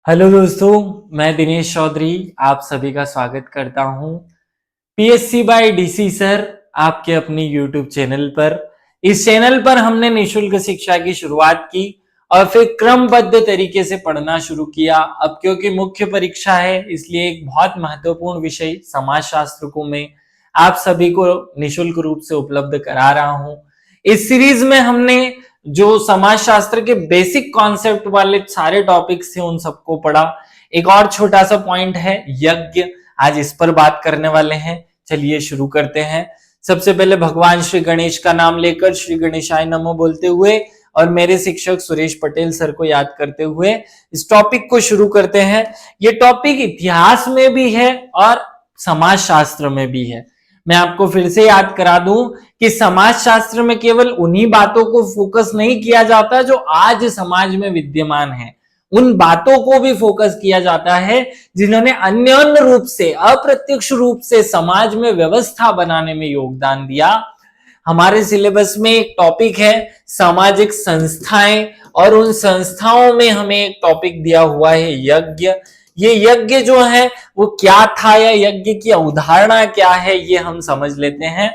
Hello दोस्तों, मैं दिनेश चौधरी आप सभी का स्वागत करता हूं पीएससी बाय डीसी सर आपके अपनी यूट्यूब चैनल पर। इस चैनल पर हमने निशुल्क शिक्षा की शुरुआत की और फिर क्रमबद्ध तरीके से पढ़ना शुरू किया। अब क्योंकि मुख्य परीक्षा है इसलिए एक बहुत महत्वपूर्ण विषय समाजशास्त्र को मैं आप सभी को निशुल्क रूप से उपलब्ध करा रहा हूं। इस सीरीज में हमने जो समाजशास्त्र के बेसिक कॉन्सेप्ट वाले सारे टॉपिक्स थे उन सबको पढ़ा। एक और छोटा सा पॉइंट है यज्ञ, आज इस पर बात करने वाले हैं। चलिए शुरू करते हैं। सबसे पहले भगवान श्री गणेश का नाम लेकर श्री गणेशाय नमः बोलते हुए और मेरे शिक्षक सुरेश पटेल सर को याद करते हुए इस टॉपिक को शुरू करते हैं। ये टॉपिक इतिहास में भी है और समाजशास्त्र में भी है। मैं आपको फिर से याद करा दूं कि समाजशास्त्र में केवल उन्हीं बातों को फोकस नहीं किया जाता जो आज समाज में विद्यमान है, उन बातों को भी फोकस किया जाता है जिन्होंने अन्योन्य रूप से अप्रत्यक्ष रूप से समाज में व्यवस्था बनाने में योगदान दिया। हमारे सिलेबस में एक टॉपिक है सामाजिक संस्थाएं और उन संस्थाओं में हमें एक टॉपिक दिया हुआ है यज्ञ। ये यज्ञ जो है वो क्या था या यज्ञ की अवधारणा क्या है ये हम समझ लेते हैं।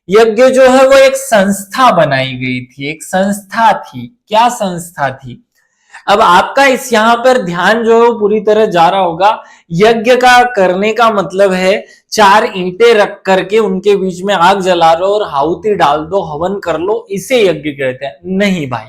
यज्ञ जो है वो एक संस्था बनाई गई थी, एक संस्था थी। क्या संस्था थी? अब आपका इस यहाँ पर ध्यान जो है पूरी तरह जा रहा होगा। यज्ञ का करने का मतलब है 4 ईंटें रख करके उनके बीच में आग जला लो और आहुति डाल दो, हवन कर लो, इसे यज्ञ कहते हैं। नहीं भाई,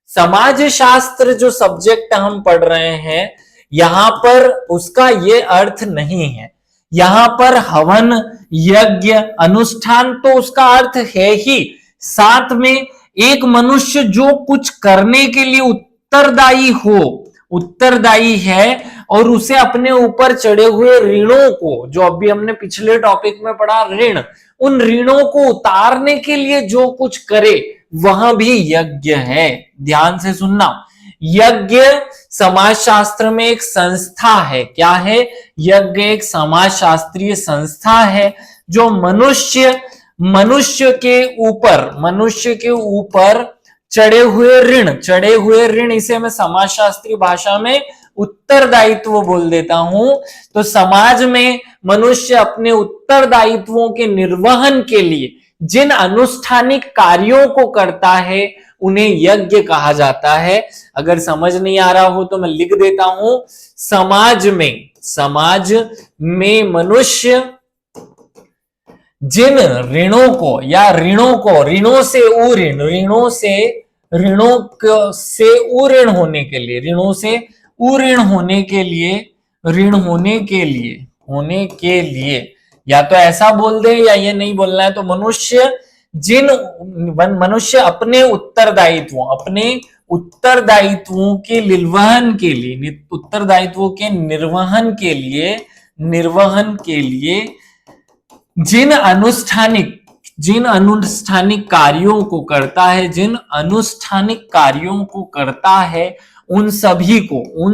समाज शास्त्र जो सब्जेक्ट हम पढ़ रहे हैं यहां पर उसका ये अर्थ नहीं है। यहां पर हवन, यज्ञ, अनुष्ठान तो उसका अर्थ है ही, साथ में एक मनुष्य जो कुछ करने के लिए उत्तरदायी हो, उत्तरदायी है और उसे अपने ऊपर चढ़े हुए ऋणों को, जो अभी हमने पिछले टॉपिक में पढ़ा ऋण, उन ऋणों को उतारने के लिए जो कुछ करे वह भी यज्ञ है। ध्यान से सुनना, यज्ञ समाजशास्त्र में एक संस्था है। क्या है? यज्ञ एक समाजशास्त्रीय संस्था है जो मनुष्य के ऊपर चढ़े हुए ऋण, इसे मैं समाजशास्त्रीय भाषा में उत्तरदायित्व बोल देता हूं। तो समाज में मनुष्य अपने उत्तरदायित्वों के निर्वहन के लिए जिन अनुष्ठानिक कार्यों को करता है उन्हें यज्ञ कहा जाता है। अगर समझ नहीं आ रहा हो तो मैं लिख देता हूं, समाज में मनुष्य जिन ऋणों को या ऋणों से उऋण होने के लिए या तो ऐसा बोल दे या ये नहीं बोलना है, तो मनुष्य अपने उत्तरदायित्वों के निर्वहन के लिए जिन अनुष्ठानिक कार्यों को करता है उन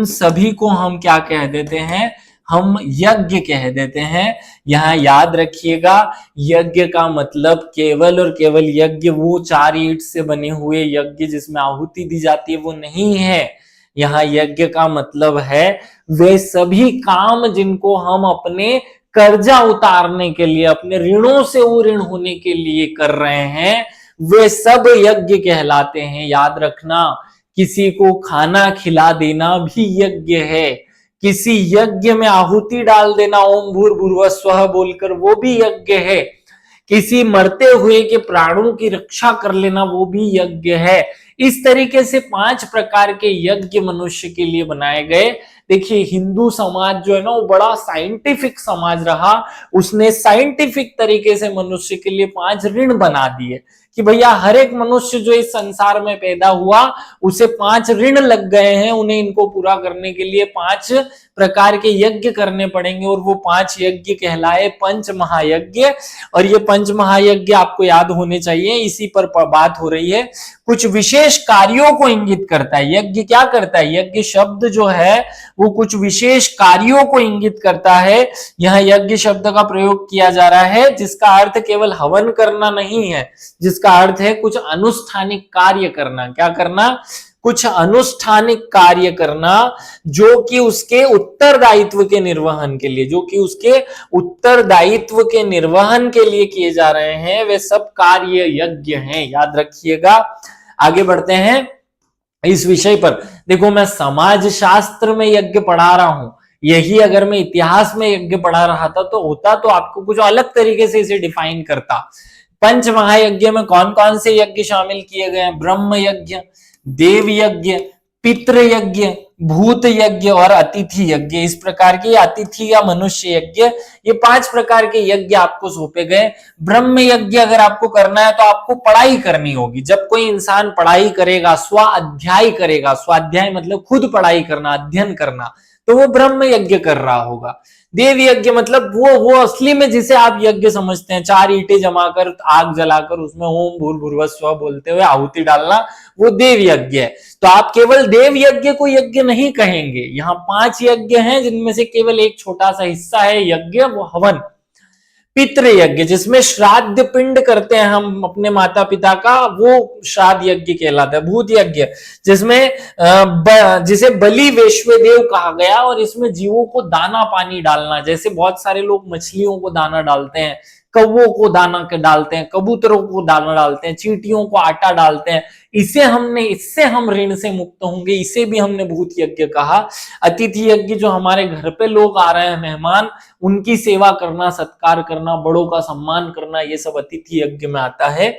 सभी को हम क्या कह देते हैं? हम यज्ञ कह देते हैं। यहां याद रखिएगा, यज्ञ का मतलब केवल और केवल यज्ञ वो 4 ईंट से बने हुए यज्ञ जिसमें आहुति दी जाती है वो नहीं है। यहाँ यज्ञ का मतलब है वे सभी काम जिनको हम अपने कर्जा उतारने के लिए, अपने ऋणों से ऋण होने के लिए कर रहे हैं, वे सब यज्ञ कहलाते हैं। याद रखना, किसी को खाना खिला देना भी यज्ञ है, किसी यज्ञ में आहुति डाल देना ओम भूर्भुवः स्वः बोलकर वो भी यज्ञ है, किसी मरते हुए के प्राणों की रक्षा कर लेना वो भी यज्ञ है। इस तरीके से 5 प्रकार के यज्ञ मनुष्य के लिए बनाए गए। देखिए, हिंदू समाज जो है ना वो बड़ा साइंटिफिक समाज रहा, उसने साइंटिफिक तरीके से मनुष्य के लिए 5 ऋण बना दिए कि भैया हर एक मनुष्य जो इस संसार में पैदा हुआ उसे 5 ऋण लग गए हैं, उन्हें इनको पूरा करने के लिए 5 प्रकार के यज्ञ करने पड़ेंगे और वो 5 यज्ञ कहलाए पंच महायज्ञ। और ये पंच महायज्ञ आपको याद होने चाहिए, इसी पर बात हो रही है। कुछ विशेष कार्यों को इंगित करता है। यज्ञ क्या करता है? यज्ञ शब्द जो है वो कुछ विशेष कार्यों को इंगित करता है। यहाँ यज्ञ शब्द का प्रयोग किया जा रहा है जिसका अर्थ केवल हवन करना नहीं है, जिसका अर्थ है कुछ अनुष्ठानिक कार्य करना। क्या करना? कुछ अनुष्ठानिक कार्य करना जो कि उसके उत्तरदायित्व के निर्वहन के लिए, जो कि उसके उत्तरदायित्व के निर्वहन के लिए किए जा रहे हैं, वे सब कार्य यज्ञ हैं, याद रखिएगा। आगे बढ़ते हैं इस विषय पर। देखो, मैं समाज शास्त्र में यज्ञ पढ़ा रहा हूं, यही अगर मैं इतिहास में यज्ञ पढ़ा रहा था तो होता तो आपको कुछ अलग तरीके से इसे डिफाइन करता। पंच महायज्ञ में कौन कौन से यज्ञ शामिल किए गए हैं? ब्रह्म यज्ञ, देव यज्ञ, पितृ यज्ञ, भूत यज्ञ और अतिथि यज्ञ। इस प्रकार के अतिथि या मनुष्य यज्ञ, ये 5 प्रकार के यज्ञ आपको सौंपे गए। ब्रह्म यज्ञ अगर आपको करना है तो आपको पढ़ाई करनी होगी। जब कोई इंसान पढ़ाई करेगा, स्वाध्याय करेगा, स्वाध्याय मतलब खुद पढ़ाई करना, अध्ययन करना, तो वो ब्रह्म यज्ञ कर रहा होगा। देव यज्ञ मतलब वो असली में जिसे आप यज्ञ समझते हैं, 4 ईंटें जमा कर, आग जलाकर उसमें ओम भूर्भुवः स्वः बोलते हुए आहुति डालना, वो देव यज्ञ है। तो आप केवल देव यज्ञ को यज्ञ नहीं कहेंगे। यहाँ 5 यज्ञ हैं जिनमें से केवल एक छोटा सा हिस्सा है यज्ञ, वो हवन। पितृ यज्ञ जिसमें श्राद्ध पिंड करते हैं हम अपने माता पिता का, वो श्राद्ध यज्ञ कहलाता है। भूत यज्ञ जिसमें जिसे बलि वैश्वदेव कहा गया, और इसमें जीवों को दाना पानी डालना, जैसे बहुत सारे लोग मछलियों को दाना डालते हैं, कौवों को दाना डालते हैं, कबूतरों को दाना डालते हैं, चींटियों को आटा डालते हैं। इससे हम ऋण से मुक्त होंगे, इसे भी हमने भूत यज्ञ कहा। अतिथि यज्ञ जो हमारे घर पे लोग आ रहे हैं मेहमान, उनकी सेवा करना, सत्कार करना, बड़ों का सम्मान करना, ये सब अतिथि यज्ञ में आता है।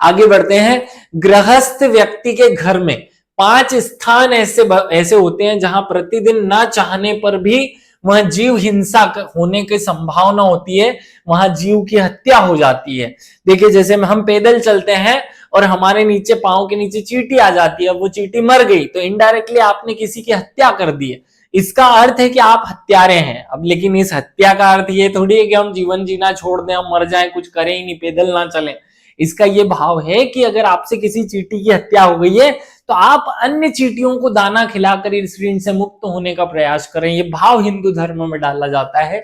आगे बढ़ते हैं। गृहस्थ व्यक्ति के घर में 5 स्थान ऐसे होते हैं जहां प्रतिदिन ना चाहने पर भी वहां जीव हिंसा होने की संभावना होती है, वहां जीव की हत्या हो जाती है। देखिए, जैसे हम पैदल चलते हैं और हमारे नीचे, पांव के नीचे चींटी आ जाती है, वो चींटी मर गई, तो इनडायरेक्टली आपने किसी की हत्या कर दी है। इसका अर्थ है कि आप हत्यारे हैं। अब लेकिन इस हत्या का अर्थ ये थोड़ी है कि हम जीवन जीना छोड़ दें, हम मर जाएं, कुछ करें ही नहीं, पैदल ना चलें। इसका ये भाव है कि अगर आपसे किसी चींटी की हत्या हो गई है तो आप अन्य चींटियों को दाना खिलाकर इस ऋण से मुक्त होने का प्रयास करें। ये भाव हिंदू धर्म में डाला जाता है।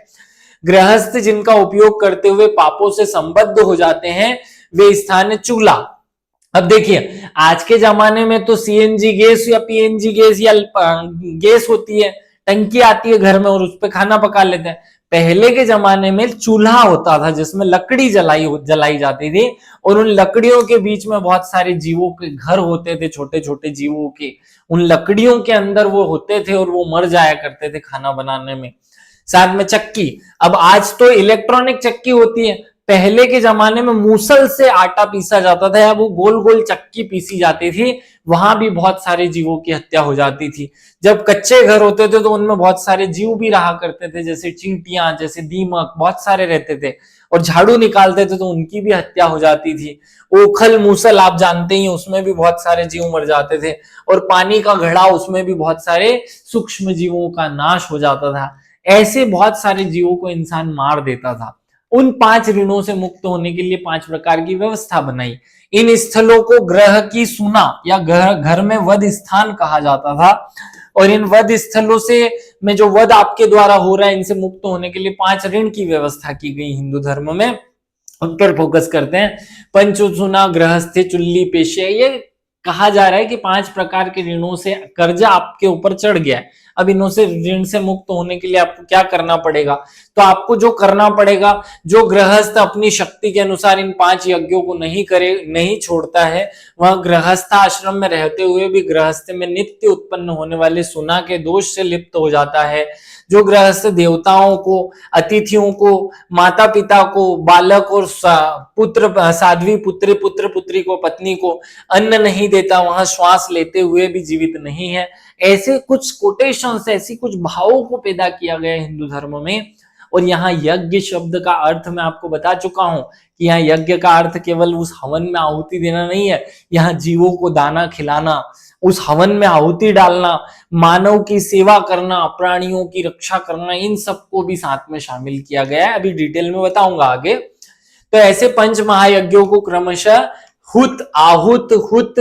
गृहस्थ जिनका उपयोग करते हुए पापों से संबद्ध हो जाते हैं, वे स्थान है चूल्हा। अब देखिए, आज के जमाने में तो सीएनजी गैस या पीएनजी गैस या गैस होती है, टंकी आती है घर में और उस पर खाना पका लेते हैं। पहले के जमाने में चूल्हा होता था जिसमें लकड़ी जलाई जाती थी, और उन लकड़ियों के बीच में बहुत सारे जीवों के घर होते थे, छोटे छोटे जीवों के। उन लकड़ियों के अंदर वो होते थे और वो मर जाया करते थे खाना बनाने में। साथ में चक्की, अब आज तो इलेक्ट्रॉनिक चक्की होती है, पहले के जमाने में मूसल से आटा पीसा जाता था, या वो गोल गोल चक्की पीसी जाती थी, वहां भी बहुत सारे जीवों की हत्या हो जाती थी। जब कच्चे घर होते थे तो उनमें बहुत सारे जीव भी रहा करते थे, जैसे चींटियां, जैसे दीमक, बहुत सारे रहते थे, और झाड़ू निकालते थे तो उनकी भी हत्या हो जाती थी। ओखल मूसल आप जानते ही, उसमें भी बहुत सारे जीव मर जाते थे, और पानी का घड़ा, उसमें भी बहुत सारे सूक्ष्म जीवों का नाश हो जाता था। ऐसे बहुत सारे जीवों को इंसान मार देता था। उन 5 ऋणों से मुक्त होने के लिए 5 प्रकार की व्यवस्था बनाई। इन स्थलों को ग्रह की सुना या घर में वध स्थान कहा जाता था, और इन वध स्थलों से में जो वध आपके द्वारा हो रहा है, इनसे मुक्त होने के लिए 5 ऋण की व्यवस्था की गई हिंदू धर्म में। उन पर फोकस करते हैं। पंचसुना, गृहस्थ, चुल्ली, पेशे, ये कहा जा रहा है कि 5 प्रकार के ऋणों से कर्जा आपके ऊपर चढ़ गया है। अब इनों से ऋण से मुक्त होने के लिए आपको क्या करना पड़ेगा? तो आपको जो करना पड़ेगा, जो गृहस्थ अपनी शक्ति के अनुसार इन 5 यज्ञों को नहीं छोड़ता है, वह गृहस्थ आश्रम में रहते हुए भी गृहस्थ में नित्य उत्पन्न होने वाले सुना के दोष से लिप्त हो जाता है। जो गृहस्थ देवताओं को, अतिथियों को, माता पिता को, बालक और पुत्र, साध्वी पुत्री, पुत्र पुत्री को, पत्नी को अन्न नहीं देता, वहां श्वास लेते हुए भी जीवित नहीं है। ऐसे कुछ कोटेशंस, ऐसी कुछ भावों को पैदा किया गया हिंदू धर्म में। और यहाँ यज्ञ शब्द का अर्थ मैं आपको बता चुका हूं कि यहाँ यज्ञ का अर्थ केवल उस हवन में आहुति देना नहीं है, यहाँ जीवों को दाना खिलाना, उस हवन में आहुति डालना, मानव की सेवा करना, प्राणियों की रक्षा करना, इन सबको भी साथ में शामिल किया गया है। अभी डिटेल में बताऊंगा आगे। तो ऐसे 5 महायज्ञों को क्रमशः हुत, आहुत, हुत,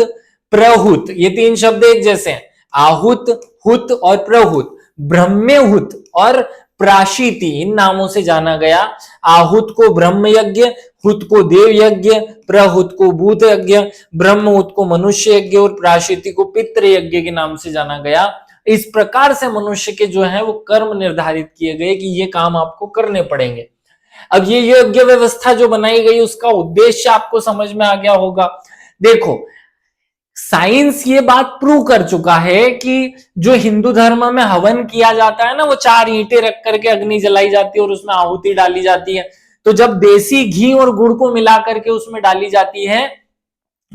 प्रहुत, ये 3 शब्द एक जैसे हैं। आहुत, हुत और प्रहुत, ब्रह्महुत और प्राशीति, इन नामों से जाना गया। आहुत को ब्रह्म यज्ञ, हुत को देव यज्ञ, प्रहुत को भूत यज्ञ, ब्रह्महुत को मनुष्य यज्ञ और प्राशिति को पितृ यज्ञ के नाम से जाना गया। इस प्रकार से मनुष्य के जो है वो कर्म निर्धारित किए गए कि ये काम आपको करने पड़ेंगे। अब ये यज्ञ व्यवस्था जो बनाई गई उसका उद्देश्य आपको समझ में आ गया होगा। देखो, साइंस ये बात प्रूव कर चुका है कि जो हिंदू धर्म में हवन किया जाता है ना, वो 4 ईंटें रख करके अग्नि जलाई जाती है और उसमें आहुति डाली जाती है। तो जब देसी घी और गुड़ को मिला करके उसमें डाली जाती है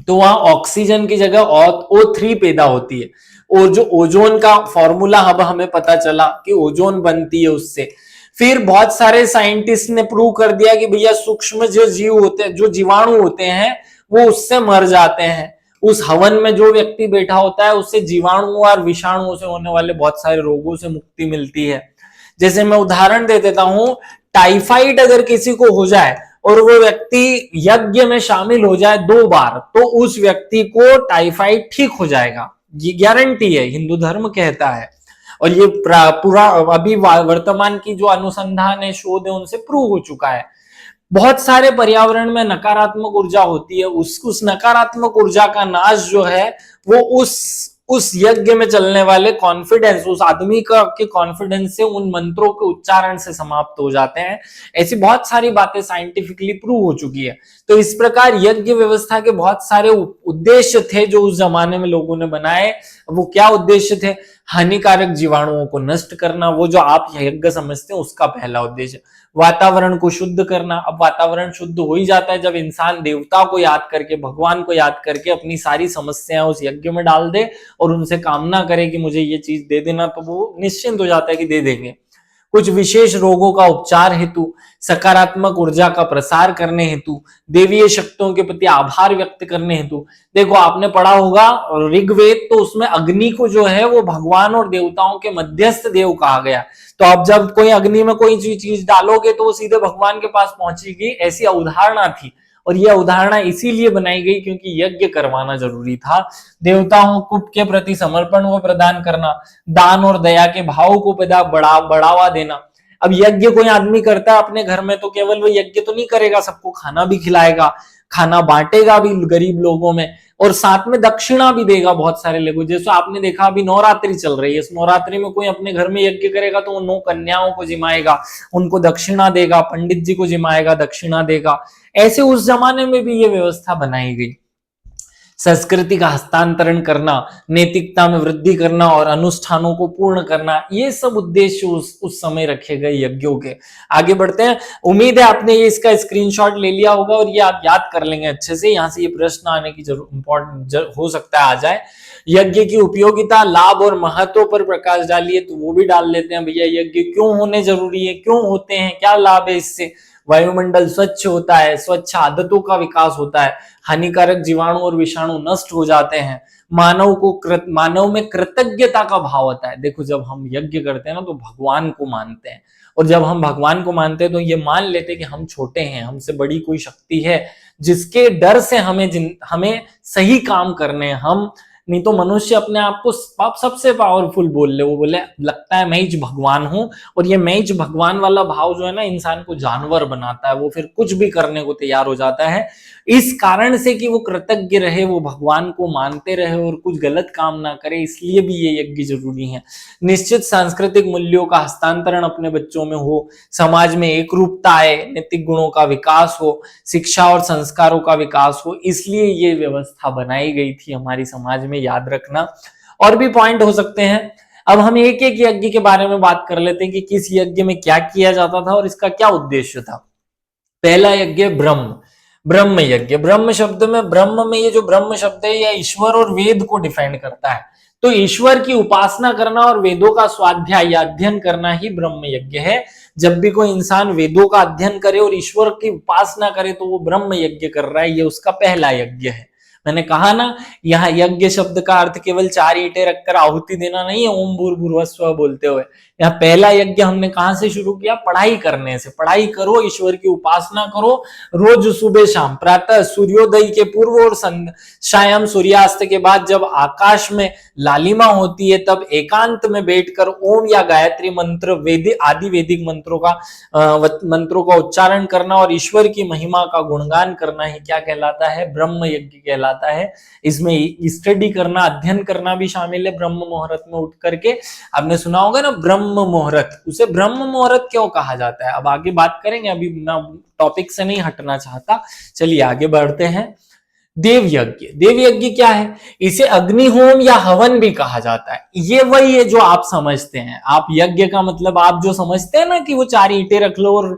तो वहां ऑक्सीजन की जगह O3 पैदा होती है, और जो ओजोन का फॉर्मूला अब हमें पता चला कि ओजोन बनती है उससे। फिर बहुत सारे साइंटिस्ट ने प्रूव कर दिया कि भैया सूक्ष्म जो जीव होते हैं, जो जीवाणु होते हैं, वो उससे मर जाते हैं। उस हवन में जो व्यक्ति बैठा होता है उससे जीवाणु और विषाणुओं से होने वाले बहुत सारे रोगों से मुक्ति मिलती है। जैसे मैं उदाहरण दे देता हूं, टाइफाइड अगर किसी को हो जाए और वो व्यक्ति यज्ञ में शामिल हो जाए 2 बार, तो उस व्यक्ति को टाइफाइड ठीक हो जाएगा, ये गारंटी है, हिंदू धर्म कहता है। और ये पूरा अभी वर्तमान की जो अनुसंधान है, शोध है, उनसे प्रूव हो चुका है। बहुत सारे पर्यावरण में नकारात्मक ऊर्जा होती है, उस नकारात्मक ऊर्जा का नाश जो है वो उस यज्ञ में चलने वाले कॉन्फिडेंस, उस आदमी का के कॉन्फिडेंस से, उन मंत्रों के उच्चारण से समाप्त हो जाते हैं। ऐसी बहुत सारी बातें साइंटिफिकली प्रूव हो चुकी है। तो इस प्रकार यज्ञ व्यवस्था के बहुत सारे उद्देश्य थे जो उस जमाने में लोगों ने बनाए। वो क्या उद्देश्य थे? हानिकारक जीवाणुओं को नष्ट करना, वो जो आप यज्ञ समझते हैं उसका पहला उद्देश्य। वातावरण को शुद्ध करना, अब वातावरण शुद्ध हो ही जाता है जब इंसान देवता को याद करके, भगवान को याद करके अपनी सारी समस्याएं उस यज्ञ में डाल दे और उनसे कामना करे कि मुझे ये चीज दे देना, तो वो निश्चिंत हो जाता है कि दे देंगे। कुछ विशेष रोगों का उपचार हेतु, सकारात्मक ऊर्जा का प्रसार करने हेतु, देवीय शक्तियों के प्रति आभार व्यक्त करने हेतु। देखो, आपने पढ़ा होगा ऋग्वेद, तो उसमें अग्नि को जो है वो भगवान और देवताओं के मध्यस्थ देव कहा गया। तो अब जब कोई अग्नि में कोई चीज डालोगे तो वो सीधे भगवान के पास पहुंचेगी, ऐसी अवधारणा थी। और यह अवधारणा इसीलिए बनाई गई क्योंकि यज्ञ करवाना जरूरी था। देवताओं को के प्रति समर्पण को प्रदान करना, दान और दया के भाव को बढ़ावा देना। अब यज्ञ कोई आदमी करता है अपने घर में तो केवल वो यज्ञ तो नहीं करेगा, सबको खाना भी खिलाएगा, खाना बांटेगा भी गरीब लोगों में, और साथ में दक्षिणा भी देगा बहुत सारे लोगों। जैसे आपने देखा अभी नवरात्रि चल रही है, इस नवरात्रि में कोई अपने घर में यज्ञ करेगा तो वो 9 कन्याओं को जिमाएगा, उनको दक्षिणा देगा, पंडित जी को जिमाएगा, दक्षिणा देगा। ऐसे उस जमाने में भी ये व्यवस्था बनाई गई। संस्कृति का हस्तांतरण करना, नैतिकता में वृद्धि करना और अनुष्ठानों को पूर्ण करना, ये सब उद्देश्य उस समय रखे गए यज्ञों के। आगे बढ़ते हैं। उम्मीद है आपने ये इसका स्क्रीनशॉट ले लिया होगा और ये आप याद कर लेंगे अच्छे से। यहाँ से ये प्रश्न आने की इम्पोर्टेंट हो सकता है आ जाए। यज्ञ की उपयोगिता, लाभ और महत्व पर प्रकाश डालिए, तो वो भी डाल लेते हैं भैया। यज्ञ क्यों होने जरूरी है, क्यों होते हैं, क्या लाभ है इससे? वायुमंडल स्वच्छ होता है, स्वच्छ आदतों का विकास होता है, हानिकारक जीवाणु और विषाणु नष्ट हो जाते हैं, मानव में कृतज्ञता का भाव होता है। देखो, जब हम यज्ञ करते हैं ना तो भगवान को मानते हैं, और जब हम भगवान को मानते हैं तो ये मान लेते हैं कि हम छोटे हैं, हमसे बड़ी कोई शक्ति है जिसके डर से हमें सही काम करने हैं। हम नहीं तो मनुष्य अपने आप को सबसे पावरफुल बोल ले, वो बोले लगता है मैं ही भगवान हूं, और ये मैं ही भगवान वाला भाव जो है ना इंसान को जानवर बनाता है, वो फिर कुछ भी करने को तैयार हो जाता है। इस कारण से कि वो कृतज्ञ रहे, वो भगवान को मानते रहे और कुछ गलत काम ना करे, इसलिए भी ये यज्ञ जरूरी है। निश्चित सांस्कृतिक मूल्यों का हस्तांतरण अपने बच्चों में हो, समाज में एक रूपता आए, नैतिक गुणों का विकास हो, शिक्षा और संस्कारों का विकास हो, इसलिए ये व्यवस्था बनाई गई थी हमारी समाज में, याद रखना। और भी पॉइंट हो सकते हैं। अब हम एक एक यज्ञ के बारे में बात कर लेते हैं कि किस यज्ञ में क्या किया जाता था और इसका क्या उद्देश्य था। पहला यज्ञ ब्रह्म यज्ञ। ब्रह्म शब्द में, ब्रह्म में ये जो ब्रह्म शब्द है यह ईश्वर और वेद को डिफाइन करता है। तो ईश्वर की उपासना करना और वेदों का स्वाध्याय या अध्ययन करना ही ब्रह्म यज्ञ है। जब भी कोई इंसान वेदों का अध्ययन करे और ईश्वर की उपासना करे तो वो ब्रह्म यज्ञ कर रहा है, ये उसका पहला यज्ञ है। मैंने कहा ना, यहाँ यज्ञ शब्द का अर्थ केवल 4 ईंटें रखकर आहुति देना नहीं है ओम भूर्भुवः स्वः बोलते हुए। या पहला यज्ञ हमने कहां से शुरू किया? पढ़ाई करने से। पढ़ाई करो, ईश्वर की उपासना करो, रोज सुबह शाम, प्रातः सूर्योदय के पूर्व और सायं सूर्यास्त के बाद जब आकाश में लालिमा होती है तब एकांत में बैठकर ओम या गायत्री मंत्र, वेदिक आदि वैदिक मंत्रों का उच्चारण करना और ईश्वर की महिमा का गुणगान करना ही क्या कहलाता है? ब्रह्म यज्ञ कहलाता है। इसमें स्टडी करना, अध्ययन करना भी शामिल है। ब्रह्म मुहूर्त में उठ करके, आपने सुना होगा ना ब्रह्म मुहूर्त, उसे ब्रह्म मुहूर्त क्यों कहा जाता है? अब आगे बात करेंगे, अभी ना टॉपिक से नहीं हटना चाहता। चलिए आगे बढ़ते हैं। देव यज्ञ, देव यज्ञ क्या है? इसे अग्निहोम या हवन भी कहा जाता है। ये वही है जो आप समझते हैं। आप यज्ञ का मतलब आप जो समझते हैं ना कि वो 4 ईंटें रख लो और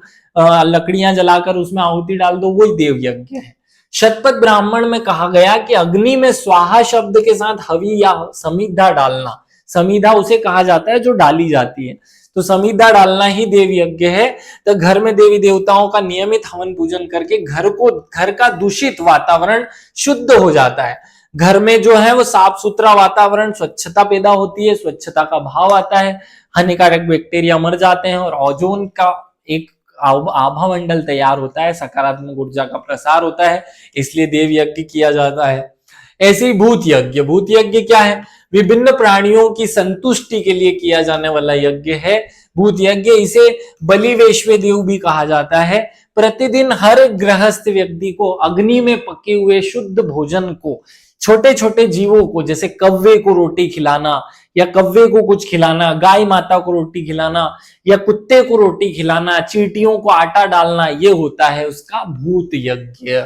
लकड़ियां जलाकर उसमें आहुति डाल दो, वही देव यज्ञ है। शतपथ ब्राह्मण में कहा गया कि अग्नि में स्वाहा शब्द के साथ हवि या समिधा डालना, समिधा उसे कहा जाता है जो डाली जाती है, तो समिधा डालना ही देव यज्ञ है। तो घर में देवी देवताओं का नियमित हवन पूजन करके घर का दूषित वातावरण शुद्ध हो जाता है। घर में जो है वो साफ सुथरा वातावरण, स्वच्छता पैदा होती है, स्वच्छता का भाव आता है, हानिकारक बैक्टीरिया मर जाते हैं और ओजोन का एक आभा मंडल तैयार होता है, सकारात्मक ऊर्जा का प्रसार होता है, इसलिए देव यज्ञ किया जाता है। ऐसे ही भूत यज्ञ, भूत यज्ञ क्या है? विभिन्न प्राणियों की संतुष्टि के लिए किया जाने वाला यज्ञ है भूत यज्ञ। इसे बलि वैश्व देव भी कहा जाता है। प्रतिदिन हर गृहस्थ व्यक्ति को अग्नि में पके हुए शुद्ध भोजन को, छोटे छोटे जीवों को, जैसे कव्वे को रोटी खिलाना या कव्वे को कुछ खिलाना, गाय माता को रोटी खिलाना या कुत्ते को रोटी खिलाना, चींटियों को आटा डालना, ये होता है उसका भूत यज्ञ।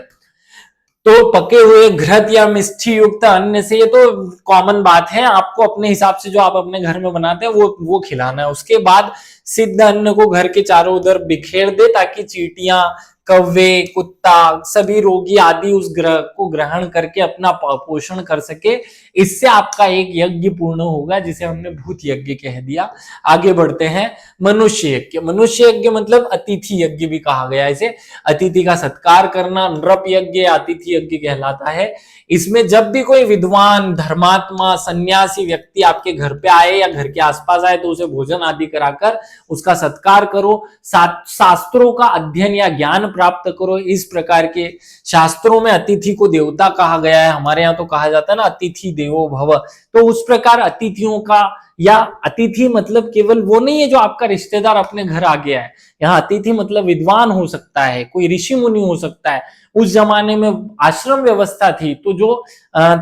तो पके हुए घृत या मिष्ठी युक्त अन्न से, ये तो कॉमन बात है, आपको अपने हिसाब से जो आप अपने घर में बनाते हैं वो खिलाना है। उसके बाद सिद्ध अन्न को घर के चारों उधर बिखेर दे ताकि चींटियां, कव्वे, कुत्ता, सभी रोगी आदि उस ग्रह को ग्रहण करके अपना पोषण कर सके। इससे आपका एक यज्ञ पूर्ण होगा, जिसे हमने भूत यज्ञ कह दिया। आगे बढ़ते हैं। मनुष्य यज्ञ, मनुष्य यज्ञ मतलब अतिथि यज्ञ भी कहा गया इसे। अतिथि का सत्कार करना नृप यज्ञ, अतिथि यज्ञ कहलाता है। इसमें जब भी कोई विद्वान, धर्मात्मा, सन्यासी व्यक्ति आपके घर पे आए या घर के आसपास आए तो उसे भोजन आदि कराकर उसका सत्कार करो, शास्त्रों का अध्ययन या ज्ञान प्राप्त करो। इस प्रकार के शास्त्रों में अतिथि को देवता कहा गया है। हमारे यहाँ तो कहा जाता है ना अतिथि देवो भव। तो उस प्रकार अतिथियों का, या अतिथि मतलब केवल वो नहीं है जो आपका रिश्तेदार अपने घर आ गया है। यहाँ अतिथि मतलब विद्वान हो सकता है, कोई ऋषि मुनि हो सकता है। उस जमाने में आश्रम व्यवस्था थी, तो जो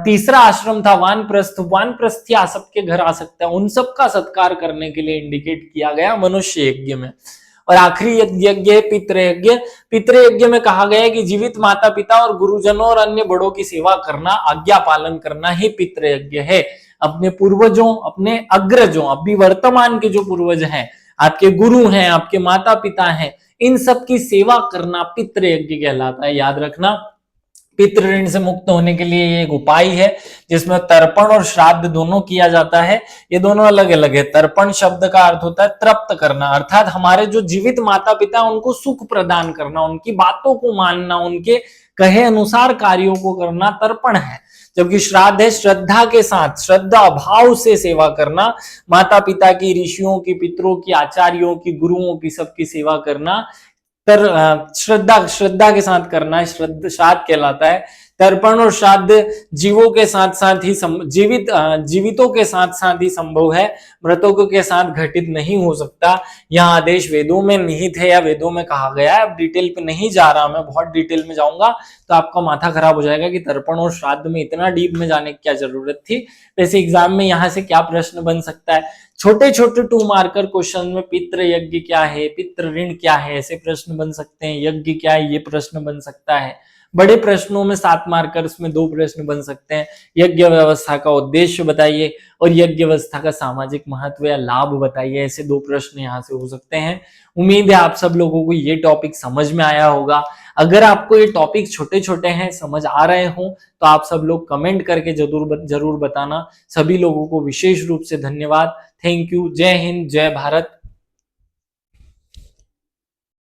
तीसरा आश्रम था वानप्रस्थ, वानप्रस्थी आ सबके घर आ सकता है। उन सब का सत्कार करने के लिए इंडिकेट किया गया मनुष्य यज्ञ में। और आखिरी यज्ञ है पितृयज्ञ। पितृयज्ञ में कहा गया है कि जीवित माता पिता और गुरुजनों और अन्य बड़ों की सेवा करना, आज्ञा पालन करना ही पितृयज्ञ है। अपने पूर्वजों, अपने अग्रजों, अभी वर्तमान के जो पूर्वज हैं, आपके गुरु हैं, आपके माता पिता हैं, इन सब की सेवा करना पितृयज्ञ कहलाता है। याद रखना, पितृ ऋण से मुक्त होने के लिए ये एक उपाय है जिसमें तर्पण और श्राद्ध दोनों किया जाता है। ये दोनों अलग अलग है। तर्पण शब्द का अर्थ होता है तृप्त करना, अर्थात हमारे जो जीवित माता पिता उनको सुख प्रदान करना, उनकी बातों को मानना, उनके कहे अनुसार कार्यों को करना तर्पण है। जबकि श्राद्ध है श्रद्धा के साथ, श्रद्धा भाव से सेवा करना, माता पिता की, ऋषियों की, पितरों की, आचार्यों की, गुरुओं की, सबकी सेवा करना श्रद्धा के साथ करना है, श्राद्ध कहलाता है। तर्पण और श्राद्ध जीवों के साथ साथ ही जीवितों के साथ साथ ही संभव है, मृतकों के साथ घटित नहीं हो सकता। यह आदेश वेदों में निहित है या वेदों में कहा गया है। अब डिटेल पे नहीं जा रहा, मैं बहुत डिटेल में जाऊंगा तो आपका माथा खराब हो जाएगा कि तर्पण और श्राद्ध में इतना डीप में जाने की क्या जरूरत थी। वैसे एग्जाम में यहाँ से क्या प्रश्न बन सकता है, छोटे छोटे 2 मार्कर क्वेश्चन में पितृ यज्ञ क्या है, पितृ ऋण क्या है, ऐसे प्रश्न बन सकते हैं। यज्ञ क्या है, ये प्रश्न बन सकता है। बड़े प्रश्नों में 7 मार्कर्स में 2 प्रश्न बन सकते हैं। यज्ञ व्यवस्था का उद्देश्य बताइए और यज्ञ व्यवस्था का सामाजिक महत्व या लाभ बताइए, ऐसे 2 प्रश्न यहाँ से हो सकते हैं। उम्मीद है आप सब लोगों को ये टॉपिक समझ में आया होगा। अगर आपको ये टॉपिक छोटे छोटे हैं, समझ आ रहे हो, तो आप सब लोग कमेंट करके जरूर बताना। सभी लोगों को विशेष रूप से धन्यवाद। Thank you. जय हिंद, जय भारत।